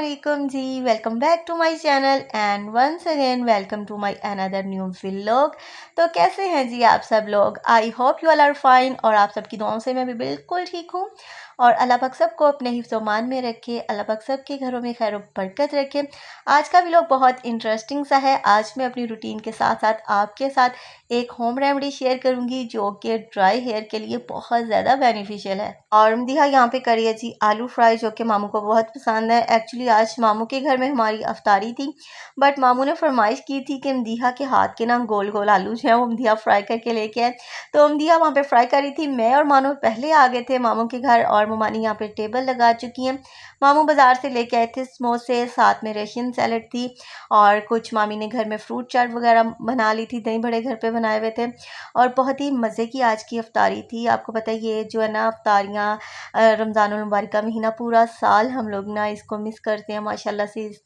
वालेकुम जी। Welcome back to my channel and once again welcome to my another new vlog. तो कैसे हैं जी आप सब लोग? I hope you all are fine और आप सबकी दुआओं से मैं भी बिल्कुल ठीक हूँ। और अल्लाह पाक सबको अपने हिफ्ज़-ओ-मान में रखे, अल्लाह पाक सबके घरों में खैर बरकत रखे। आज का व्लॉग बहुत इंटरेस्टिंग सा है। आज मैं अपनी रूटीन के साथ साथ आपके साथ एक होम रेमेडी शेयर करूंगी जो कि ड्राई हेयर के लिए बहुत ज़्यादा बेनिफिशियल है। और मदीहा यहाँ पे करी है जी आलू फ्राई, जो कि मामू को बहुत पसंद है। एक्चुअली आज मामू के घर में हमारी अफ्तारी थी, बट मामू ने फरमाइश की थी कि मदीहा के हाथ के ना गोल गोल आलू जो है वो मदीहा फ्राई करके लेके आए। तो मदीहा वहाँ पे फ्राई करी थी। मैं और मानू पहले आ गए थे मामू के घर और ममानी यहाँ पे टेबल लगा चुकी हैं। मामू बाज़ार से लेके आए थे समोसे, साथ में रशियन सैलड थी और कुछ मामी ने घर में फ्रूट चाट वगैरह बना ली थी, दही बड़े घर पे बनाए हुए थे और बहुत ही मज़े की आज की अफ्तारी थी। आपको पता है ये जो है ना अफ्तारियाँ रमज़ानुल मुबारक का महीना पूरा साल हम लोग ना इसको मिस करते हैं माशाल्लाह से, इस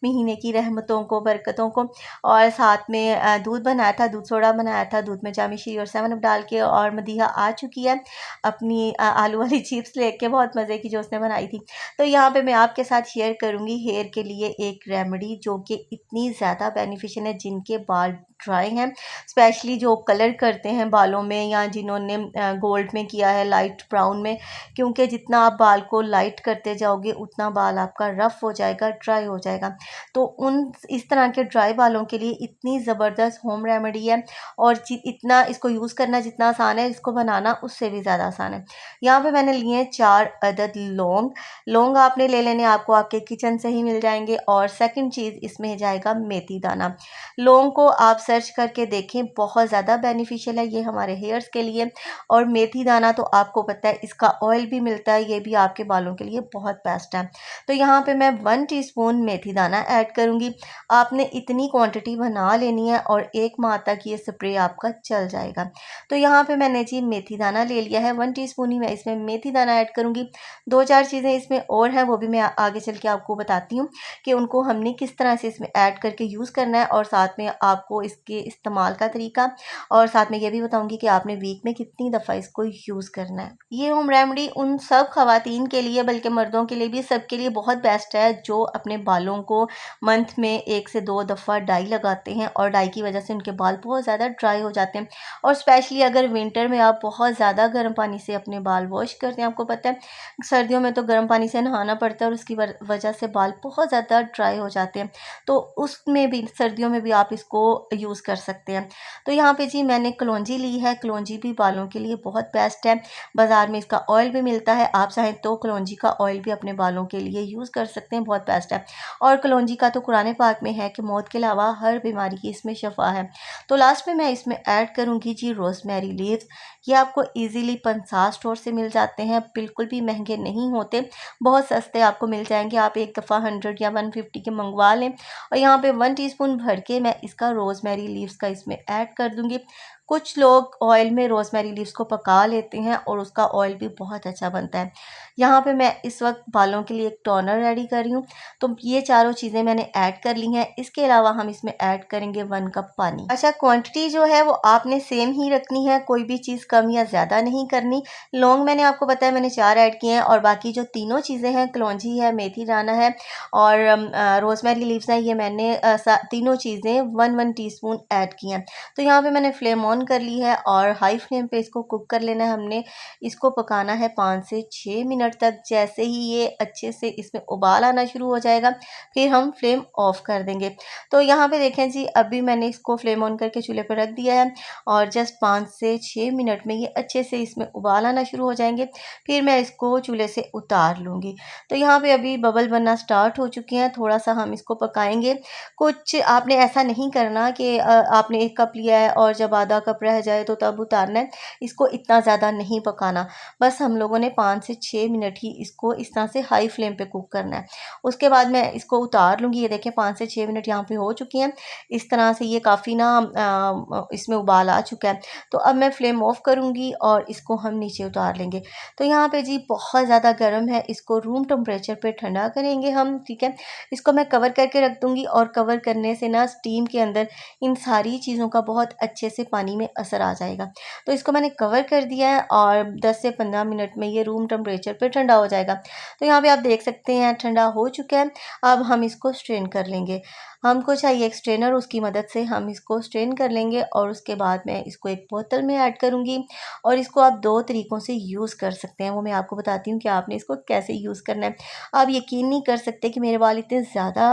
महीने की रहमतों को, बरकतों को। और साथ में दूध बनाया था, दूध सोडा बनाया था, दूध में जामी शीर और 7 अप डाल के। और मदीहा आ चुकी है अपनी आलू वाली चिप्स लेके, बहुत मज़े की जो उसने बनाई थी। तो यहाँ पे मैं आपके साथ शेयर करूँगी हेयर के लिए एक रेमेडी जो कि इतनी ज़्यादा बेनिफिशियल है जिनके बाल ड्राई हैं, स्पेशली जो कलर करते हैं बालों में या जिन्होंने गोल्ड में किया है, लाइट ब्राउन में। क्योंकि जितना आप बाल को लाइट करते जाओगे उतना बाल आपका रफ़ हो जाएगा, ड्राई हो जाएगा। तो उन इस तरह के ड्राई बालों के लिए इतनी ज़बरदस्त होम रेमेडी है और इतना इसको यूज़ करना जितना आसान है, इसको बनाना उससे भी ज़्यादा आसान है। यहाँ पे मैंने लिए हैं 4 अदद लौंग आपने ले लेने, आपको आपके किचन से ही मिल जाएंगे। और सेकंड चीज़ इसमें जाएगा मेथी दाना। लौंग को आप सर्च करके देखें, बहुत ज़्यादा बेनिफिशियल है ये हमारे हेयर्स के लिए। और मेथी दाना तो आपको पता है इसका ऑयल भी मिलता है, ये भी आपके बालों के लिए बहुत बेस्ट है। तो यहाँ पे मैं 1 टीस्पून मेथी दाना ऐड करूँगी। आपने इतनी क्वांटिटी बना लेनी है और 1 माह तक ये स्प्रे आपका चल जाएगा। तो यहाँ पे मैंने जी मेथी दाना ले लिया है, 1 टीस्पून ही मैं इसमें मेथी दाना ऐड करूँगी। 2-4 चीज़ें इसमें और हैं, वो भी मैं आगे चल के आपको बताती हूँ कि उनको हमने किस तरह से इसमें ऐड करके यूज़ करना है और साथ में आपको इसके इस्तेमाल का तरीका, और साथ में ये भी बताऊंगी कि आपने वीक में कितनी दफ़ा इसको यूज़ करना है। ये होम रेमेडी उन सब ख़वातीन के लिए, बल्कि मर्दों के लिए भी, सबके लिए बहुत बेस्ट है जो अपने बालों को मंथ में 1 से 2 दफ़ा डाई लगाते हैं और डाई की वजह से उनके बाल बहुत ज़्यादा ड्राई हो जाते हैं। और स्पेशली अगर विंटर में आप बहुत ज़्यादा गर्म पानी से अपने बाल वॉश करते हैं, आपको पता है सर्दियों में तो गर्म पानी से नहाना पड़ता है और उसकी वजह से बाल बहुत ज़्यादा ड्राई हो जाते हैं। तो उसमें भी सर्दियों में भी आप इसको यूज़ कर सकते हैं। तो यहाँ पे जी मैंने कलौंजी ली है। कलौंजी भी बालों के लिए बहुत बेस्ट है, बाज़ार में इसका ऑयल भी मिलता है। आप चाहें तो कलौंजी का ऑयल भी अपने बालों के लिए यूज़ कर सकते हैं, बहुत बेस्ट है। और कलौंजी का तो कुरान पाक में है कि मौत के अलावा हर बीमारी की इसमें शफा है। तो लास्ट में मैं इसमें ऐड करूँगी जी रोज़मेरी लीव्स। ये आपको ईज़िली 50 स्टोर से मिल जाते हैं, बिल्कुल भी महंगे नहीं होते, बहुत सस्ते आपको मिल जाएंगे। आप एक दफ़ा 100 या 150 के मंगवा लें। और यहाँ पे 1 टीस्पून भर के मैं इसका रोज़मेरी लीव्स का इसमें ऐड कर दूँगी। कुछ लोग ऑयल में रोज़मेरी लीव्स को पका लेते हैं और उसका ऑयल भी बहुत अच्छा बनता है। यहाँ पे मैं इस वक्त बालों के लिए एक टोनर रेडी कर रही हूँ। तो ये चारों चीज़ें मैंने ऐड कर ली हैं। इसके अलावा हम इसमें ऐड करेंगे 1 कप पानी। अच्छा, क्वांटिटी जो है वो आपने सेम ही रखनी है, कोई भी चीज़ कम या ज़्यादा नहीं करनी। लौंग मैंने आपको बताया मैंने 4 ऐड किए हैं और बाकी जो तीनों चीज़ें हैं, कलौंजी है, मेथी दाना है और रोज़मेरी लीव्स हैं, ये मैंने तीनों चीज़ें 1-1 टीस्पून ऐड की हैं। तो यहाँ पे मैंने फ्लेम ऑन कर ली है और हाई फ्लेम पे इसको कुक कर लेना है। हमने इसको पकाना है 5 से 6 मिनट तक। जैसे ही ये अच्छे से इसमें उबाल आना शुरू हो जाएगा फिर हम फ्लेम ऑफ कर देंगे। तो यहाँ पे देखें जी, अभी मैंने इसको फ्लेम ऑन करके चूल्हे पर रख दिया है और जस्ट 5 से 6 मिनट में ये अच्छे से इसमें उबाल आना शुरू हो जाएंगे। फिर मैं इसको चूल्हे से उतार लूँगी। तो यहाँ पे अभी बबल बनना स्टार्ट हो चुके हैं, थोड़ा सा हम इसको पकाएंगे। कुछ आपने ऐसा नहीं करना कि आपने 1 कप लिया है और जब आधा कप रह जाए तो तब उतारना है। इसको इतना ज़्यादा नहीं पकाना, बस हम लोगों ने 5 से 6 मिनट ही इसको इस तरह से हाई फ्लेम पे कुक करना है। उसके बाद मैं इसको उतार लूँगी। ये देखें 5 से 6 मिनट यहाँ पे हो चुके हैं। इस तरह से ये काफ़ी ना इसमें उबाल आ चुका है। तो अब मैं फ्लेम ऑफ करूँगी और इसको हम नीचे उतार लेंगे। तो यहाँ पे जी बहुत ज़्यादा गर्म है, इसको रूम टेम्परेचर पे ठंडा करेंगे हम, ठीक है। इसको मैं कवर करके रख दूँगी और कवर करने से ना स्टीम के अंदर इन सारी चीज़ों का बहुत अच्छे से पानी पानी में असर आ जाएगा। तो इसको मैंने कवर कर दिया है और 10 से 15 मिनट में ये रूम टेम्परेचर पे ठंडा हो जाएगा। तो यहाँ पे आप देख सकते हैं ठंडा हो चुका है। अब हम इसको स्ट्रेन कर लेंगे। हमको चाहिए एक स्ट्रेनर, उसकी मदद से हम इसको स्ट्रेन कर लेंगे और उसके बाद मैं इसको एक बोतल में ऐड करूँगी। और इसको आप 2 तरीक़ों से यूज़ कर सकते हैं, वो मैं आपको बताती हूँ कि आपने इसको कैसे यूज़ करना है। आप यकीन नहीं कर सकते कि मेरे बाल इतने ज़्यादा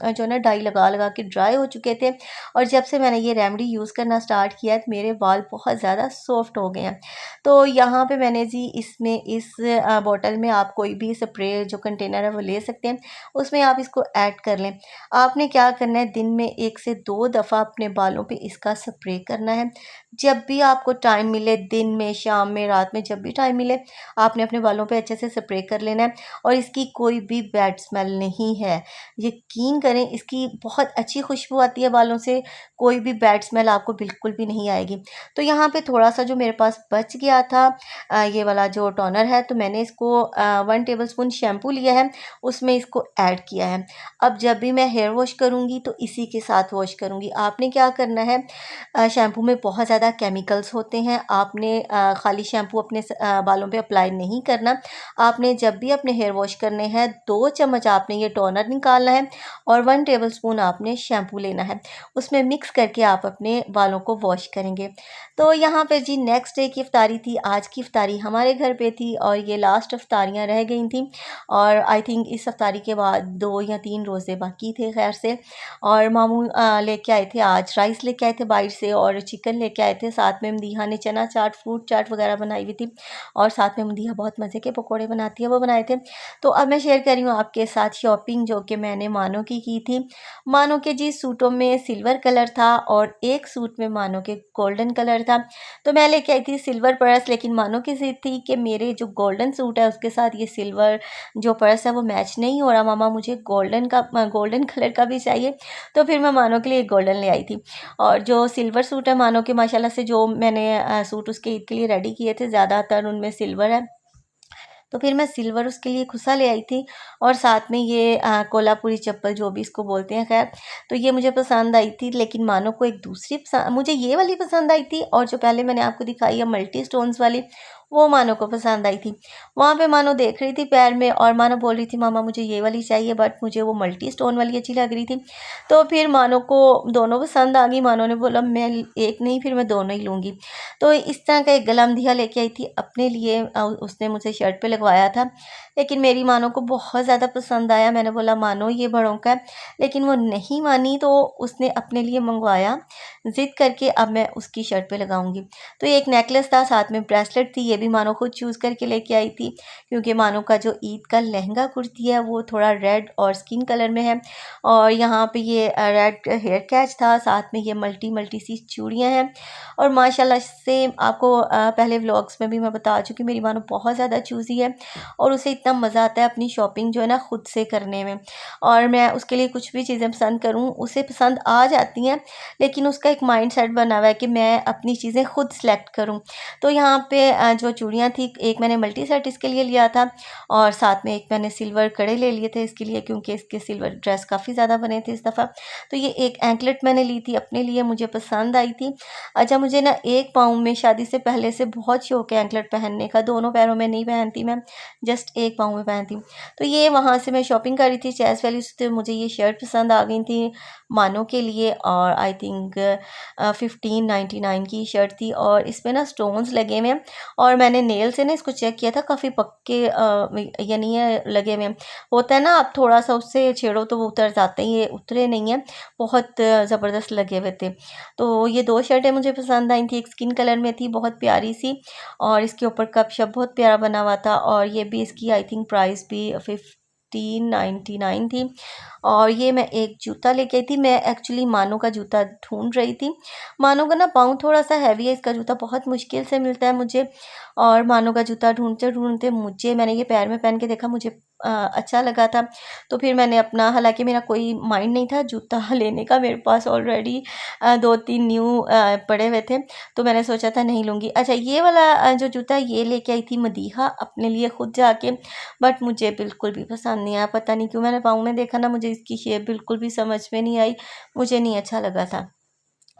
जो है ना डाई लगा लगा के ड्राई हो चुके थे, और जब से मैंने ये रेमेडी यूज़ करना स्टार्ट किया है तो मेरे बाल बहुत ज़्यादा सॉफ्ट हो गए हैं। तो यहाँ पे मैंने जी इसमें इस बॉटल में आप कोई भी स्प्रे जो कंटेनर है वो ले सकते हैं, उसमें आप इसको ऐड कर लें। आपने क्या करना है, दिन में 1 से 2 दफ़ा अपने बालों पे इसका स्प्रे करना है। जब भी आपको टाइम मिले, दिन में, शाम में, रात में, जब भी टाइम मिले, आपने अपने बालों पे अच्छे से स्प्रे कर लेना है। और इसकी कोई भी बैड स्मेल नहीं है। यकीन करें, इसकी बहुत अच्छी खुशबू आती है बालों से, कोई भी बैड स्मेल आपको बिल्कुल भी नहीं आएगी। तो यहाँ पे थोड़ा-सा जो मेरे पास बच गया था ये वाला जो टोनर है, तो मैंने इसको 1 टेबलस्पून शैम्पू लिया है, उसमें इसको ऐड किया है। अब जब भी मैं हेयर वॉश करूँगी तो इसी के साथ वॉश करूँगी। आपने क्या करना है, शैम्पू में बहुत ज़्यादा केमिकल्स होते हैं, आपने खाली शैम्पू अपने बालों पे अप्लाई नहीं करना। आपने जब भी अपने हेयर वॉश करने हैं, 2 चम्मच आपने ये टोनर निकालना है और 1 टेबलस्पून आपने शैम्पू लेना है। उसमें मिक्स करके आप अपने बालों को वॉश करेंगे। तो यहाँ पे जी नेक्स्ट डे की इफ्तारी थी, आज की इफ्तारी हमारे घर पे थी और ये लास्ट इफ्तारियाँ रह गई थी, और आई थिंक इस इफ्तारी के बाद 2 या 3 रोज़े बाकी थे खैर से। और मामू लेके आए थे आज राइस लेके आए थे बाहर से, और चिकन लेके आए थे, साथ में मदीहा ने चना चाट, फ्रूट चाट वगैरह बनाई हुई थी, और साथ में मदीहा बहुत मज़े के पकौड़े बनाती है, वो बनाए थे। तो अब मैं शेयर कर रही हूँ आपके साथ शॉपिंग जो कि मैंने मानो की थी। मानो के जी सूटों में सिल्वर कलर था और एक सूट में मानो के गोल्डन कलर था। तो मैं लेके आई थी सिल्वर पर्स, लेकिन मानो की ज़िद थी कि मेरे जो गोल्डन सूट है उसके साथ ये सिल्वर जो पर्स है वो मैच नहीं हो रहा, मामा मुझे गोल्डन कलर का भी चाहिए। तो फिर मैं मानो के लिए गोल्डन ले आई थी। और जो सिल्वर सूट है मानो के, माशाल्लाह से जो मैंने सूट उसके ईद के लिए रेडी किए थे, ज़्यादातर उनमें सिल्वर है, तो फिर मैं सिल्वर उसके लिए खुसा ले आई थी। और साथ में ये कोल्हापुरी चप्पल जो भी इसको बोलते हैं, खैर तो ये मुझे पसंद आई थी, लेकिन मानो को एक दूसरी मुझे ये वाली पसंद आई थी, और जो पहले मैंने आपको दिखाई है मल्टी स्टोन्स वाली, वो मानो को पसंद आई थी। वहाँ पे मानो देख रही थी पैर में, और मानो बोल रही थी मामा मुझे ये वाली चाहिए, बट मुझे वो मल्टी स्टोन वाली अच्छी लग रही थी। तो फिर मानो को दोनों पसंद आ गई। मानो ने बोला मैं एक नहीं, फिर मैं दोनों ही लूँगी। तो इस तरह का एक गलमदिया लेके आई थी अपने लिए, उसने मुझे शर्ट पे लगवाया था, लेकिन मेरी मानो को बहुत ज़्यादा पसंद आया। मैंने बोला मानो ये बड़ों का है, लेकिन वो नहीं मानी, तो उसने अपने लिए मंगवाया ज़िद करके। अब मैं उसकी शर्ट पे लगाऊंगी। तो ये एक नेकलेस था, साथ में ब्रेसलेट थी, ये भी मानो खुद चूज़ करके लेके आई थी, क्योंकि मानो का जो ईद का लहंगा कुर्ती है वो थोड़ा रेड और स्किन कलर में है, और यहाँ पे ये रेड हेयर कैच था, साथ में ये मल्टी मल्टी सी चूड़ियाँ हैं। और माशाल्लाह से आपको पहले व्लॉग्स में भी मैं बता चुकी, मेरी मानो बहुत ज़्यादा चूज़ी है, और उसे इतना मज़ा आता है अपनी शॉपिंग जो है ना खुद से करने में। और मैं उसके लिए कुछ भी चीज़ें पसंद करूँ, उसे पसंद आ जाती हैं, लेकिन उसका एक माइंड सेट बना हुआ है कि मैं अपनी चीज़ें खुद सेलेक्ट करूँ। तो यहाँ पे जो चूड़ियाँ थी, एक मैंने मल्टी सेट इसके लिए लिया था, और साथ में एक मैंने सिल्वर कड़े ले लिए थे इसके लिए, क्योंकि इसके सिल्वर ड्रेस काफ़ी ज़्यादा बने थे इस दफ़ा। तो ये एक एंकलेट मैंने ली थी अपने लिए, मुझे पसंद आई थी। अच्छा, मुझे ना एक पाँव में शादी से पहले से बहुत शौक है एंकलेट पहनने का, दोनों पैरों में नहीं पहनती मैं, जस्ट एक पाँव में पहनती हूँ। तो ये वहाँ से मैं शॉपिंग कर रही थी चैस वैली से, मुझे ये शर्ट पसंद आ गई थी मानो के लिए, और आई थिंक 1599 की शर्ट थी, और इसमें ना स्टोन्स लगे हुए हैं, और मैंने नेल से ना इसको चेक किया था, काफ़ी पक्के यानी है लगे हुए हैं। होता है ना, आप थोड़ा सा उससे छेड़ो तो वो उतर जाते हैं, ये उतरे नहीं हैं, बहुत ज़बरदस्त लगे हुए थे। तो ये 2 शर्टें मुझे पसंद आई थी, एक स्किन कलर में थी बहुत प्यारी सी, और इसके ऊपर कप शप बहुत प्यारा बना हुआ था, और ये भी इसकी आई थिंक प्राइस भी 1599 थी। और ये मैं एक जूता लेके आई थी, मैं एक्चुअली मानो का जूता ढूंढ रही थी। मानो का ना पाँव थोड़ा सा हैवी है, इसका जूता बहुत मुश्किल से मिलता है मुझे, और मानो का जूता ढूंढते ढूंढते मैंने ये पैर में पहन के देखा, मुझे अच्छा लगा था। तो फिर मैंने अपना, हालांकि मेरा कोई माइंड नहीं था जूता लेने का, मेरे पास ऑलरेडी 2-3 न्यू पड़े हुए थे, तो मैंने सोचा था नहीं लूँगी। अच्छा, ये वाला जो जूता ये लेके आई थी मदीहा अपने लिए खुद जाके, बट मुझे बिल्कुल भी पसंद नहीं आया, पता नहीं क्यों। मैंने पाँव में देखा ना, मुझे इसकी शेप बिल्कुल भी समझ में नहीं आई, मुझे नहीं अच्छा लगा था।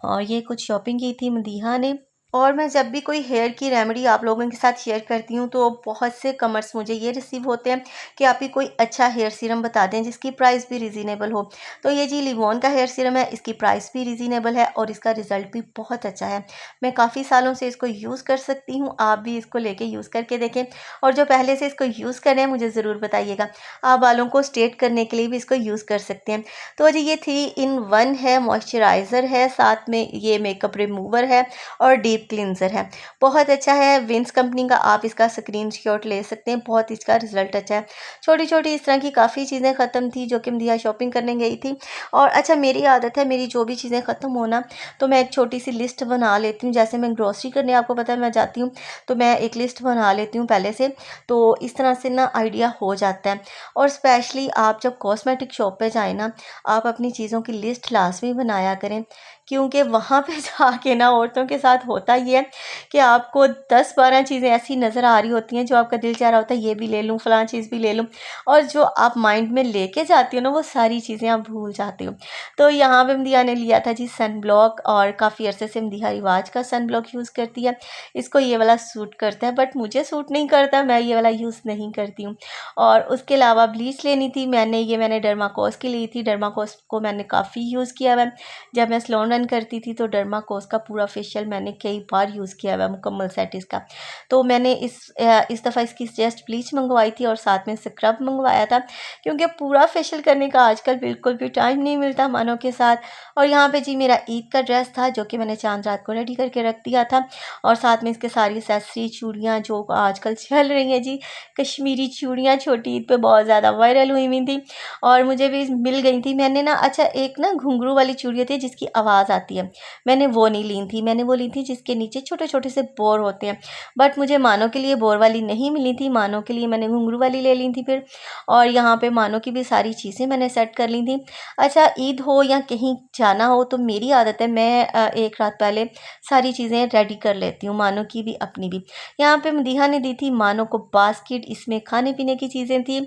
और ये कुछ शॉपिंग की थी मदीहा ने। और मैं जब भी कोई हेयर की रेमेडी आप लोगों के साथ शेयर करती हूँ तो बहुत से कमेंट्स मुझे ये रिसीव होते हैं कि आप ही कोई अच्छा हेयर सीरम बता दें जिसकी प्राइस भी रिजनेबल हो। तो ये जी लिवॉन का हेयर सीरम है, इसकी प्राइस भी रिजनेबल है और इसका रिजल्ट भी बहुत अच्छा है। मैं काफ़ी सालों से इसको यूज़ कर सकती हूँ, आप भी इसको लेके यूज़ करके देखें। और जो पहले से इसको यूज़ कर रहे हैं मुझे ज़रूर बताइएगा। आप बालों को स्ट्रेट करने के लिए भी इसको यूज़ कर सकते हैं। तो जी ये 3 in 1 है, मॉइस्चराइज़र है, साथ में ये मेकअप रिमूवर है और डीप क्लींजर है। बहुत अच्छा है, विंस कंपनी का, आप इसका स्क्रीनशॉट ले सकते हैं, बहुत इसका रिजल्ट अच्छा है। छोटी छोटी इस तरह की काफ़ी चीज़ें ख़त्म थी जो कि मदीहा शॉपिंग करने गई थी। और अच्छा मेरी आदत है, मेरी जो भी चीज़ें ख़त्म हो ना तो मैं एक छोटी सी लिस्ट बना लेती हूँ। जैसे मैं ग्रोसरी करने आपको पता है मैं जाती हूँ तो मैं एक लिस्ट बना लेती हूँ पहले से, तो इस तरह से ना आइडिया हो जाता है। और स्पेशली आप जब कॉस्मेटिक शॉप पे जाएँ ना, आप अपनी चीज़ों की लिस्ट लाजमी बनाया करें, क्योंकि वहाँ पे जाके ना औरतों के साथ होता ये है कि आपको 10-12 चीज़ें ऐसी नज़र आ रही होती हैं जो आपका दिल चाह रहा होता है ये भी ले लूँ, फ़लाँ चीज़ भी ले लूँ, और जो आप माइंड में लेके जाती हो ना वो सारी चीज़ें आप भूल जाते हो। तो यहाँ पे मदीहा ने लिया था जी सन ब्लॉक, और काफ़ी अरसे से मदीहा रिवाज का सन ब्लॉक यूज़ करती है। इसको ये वाला सूट करता है बट मुझे सूट नहीं करता, मैं ये वाला यूज़ नहीं करती हूँ। और उसके अलावा ब्लीच लेनी थी, मैंने डर्माकोस की ली थी। डर्माकोस को मैंने काफ़ी यूज़ किया हुआ है। जब मैं सैलून रन करती थी तो डर्माकोस का पूरा फेशियल मैंने कई बार यूज़ किया हुआ है, मुकम्मल सेट इसका। तो मैंने इस दफ़ा इसकी जस्ट ब्लीच मंगवाई थी और साथ में स्क्रब मंगवाया था, क्योंकि पूरा फेशियल करने का आजकल बिल्कुल भी टाइम नहीं मिलता मानों के साथ। और यहाँ पे जी मेरा ईद का ड्रेस था जो कि मैंने चांद रात को रेडी करके रख दिया था, और साथ में इसके सारी एक्सेसरी चूड़ियाँ जो आजकल चल रही हैं जी, कश्मीरी चूड़ियाँ छोटी ईद पे बहुत ज़्यादा वायरल हुई हुई थी और मुझे भी मिल गई थी। मैंने ना अच्छा एक ना घुंघरू वाली चूड़ी होती है जिसकी आवाज़ आती है, मैंने वो नहीं ली थी, मैंने वो ली थी जिसके नीचे छोटे छोटे से बोर होते हैं। बट मुझे मानो के लिए बोर वाली नहीं मिली थी, मानो के लिए मैंने घुंघरू वाली ले ली थी फिर। और यहाँ पे मानो की भी सारी चीज़ें मैंने सेट कर ली थी। अच्छा ईद हो या कहीं जाना हो तो मेरी आदत है मैं एक रात पहले सारी चीज़ें रेडी कर लेती हूँ, मानो की भी अपनी भी। यहाँ पे मदीहा ने दी थी मानो को बास्केट, इसमें खाने पीने की चीज़ें थी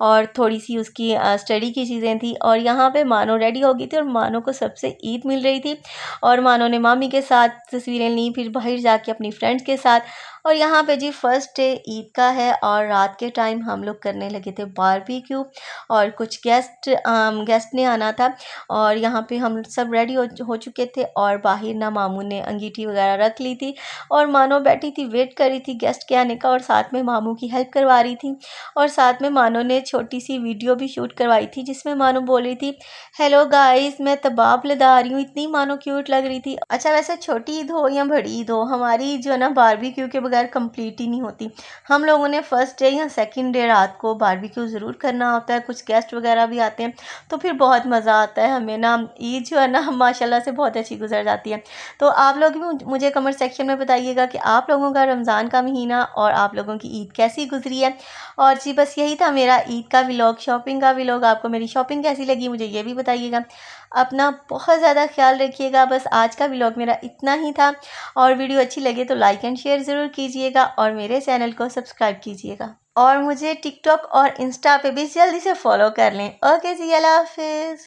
और थोड़ी सी उसकी स्टडी की चीज़ें थी। और यहाँ पे मानो रेडी हो गई थी और मानो को सबसे ईद मिल रही थी, और मानो ने मामी के साथ तस्वीरें ली, फिर बाहर जाके अपनी फ्रेंड्स के साथ। और यहाँ पे जी फर्स्ट डे ईद का है और रात के टाइम हम लोग करने लगे थे बारबेक्यू, और कुछ गेस्ट ने आना था, और यहाँ पे हम सब रेडी हो चुके थे और बाहर ना मामू ने अंगीठी वगैरह रख ली थी और मानो बैठी थी वेट कर रही थी गेस्ट के आने का, और साथ में मामू की हेल्प करवा रही थी। और साथ में मानो ने छोटी सी वीडियो भी शूट करवाई थी जिसमें मानो बोल रही थी हेलो गाइस मैं तबाब लदा रही हूँ, इतनी मानो क्यूट लग रही थी। अच्छा वैसे छोटी ईद हो या बड़ी ईद हो, हमारी जो है ना बारबेक्यू के बगैर कंप्लीट ही नहीं होती। हम लोगों ने फर्स्ट डे या सेकंड डे रात को बारबेक्यू ज़रूर करना होता है, कुछ गेस्ट वगैरह भी आते हैं तो फिर बहुत मज़ा आता है हमें ना। ईद जो है ना माशाल्लाह से बहुत अच्छी गुजर जाती है। तो आप लोग भी मुझे कमेंट सेक्शन में बताइएगा कि आप लोगों का रमज़ान का महीना और आप लोगों की ईद कैसी गुजरी है। और जी बस यही था मेरा ईद का व्लॉग, शॉपिंग का व्लॉग। आपको मेरी शॉपिंग कैसी लगी मुझे ये भी बताइएगा। अपना बहुत ज़्यादा ख्याल रखिएगा। बस आज का व्लॉग मेरा इतना ही था, और वीडियो अच्छी लगे तो लाइक एंड शेयर ज़रूर कीजिएगा और मेरे चैनल को सब्सक्राइब कीजिएगा, और मुझे टिकटॉक और इंस्टा पे भी जल्दी से फॉलो कर लें। ओके जी, अल्लाह हाफिज़।